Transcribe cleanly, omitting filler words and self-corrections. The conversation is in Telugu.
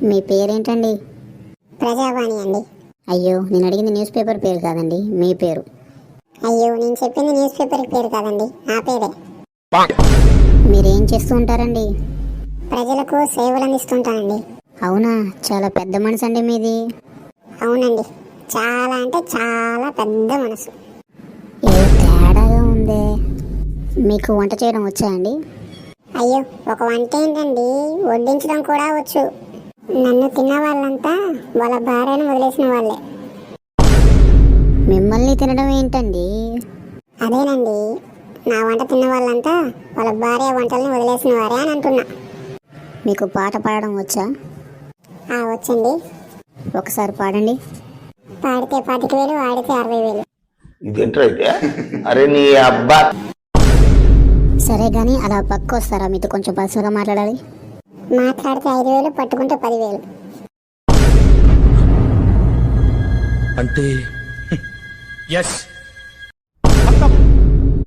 మీ పేరేంటండి? ప్రజావాణి అండి. అయ్యో, నేను అడిగింది న్యూస్ పేపర్ పేరు కాదండి, మీ పేరు. అయ్యో, నేను చెప్పింది న్యూస్ పేపర్ పేరు కాదండి, నా పేరే. మీరేం చేస్తూ ఉంటారండి? ప్రజలకు సేవలు అందిస్తుంటానండి. అవునా, చాలా పెద్ద మనసు అండి మీది. అవునండి, చాలా అంటే చాలా పెద్ద మనసు. ఏదో తేడాగా ఉందే. మీకు వంట చేయడం వచ్చా అండి? అయ్యో, ఒక వంట ఏంటండి, వడ్డించడం కూడా వచ్చు. నన్ను తిన్న వాళ్ళంతా వాళ్ళ భార్యను వదిలేసిన వాళ్ళే. మిమ్మల్ని తినడం ఏంటండి? అదేనండి, నా వంట తిన్న వాళ్ళంతా వాళ్ళ భార్య వంటల్ని వదిలేసిన వారే అని అంటున్నా. మీకు పాట పాడడం వచ్చా? వచ్చండి. ఒకసారి పాడండి. పాడితే 25,000, ఆడితే 60,000. ఇదేంటైతే? అరే నీ అబ్బా. సరే గాని అలా పక్క వస్తారా? మీతో కొంచెం పర్సనల్గా మాట్లాడాలి. మాట్లాడితే 5,000, పట్టుకుంటే 10,000. అంటే ఎస్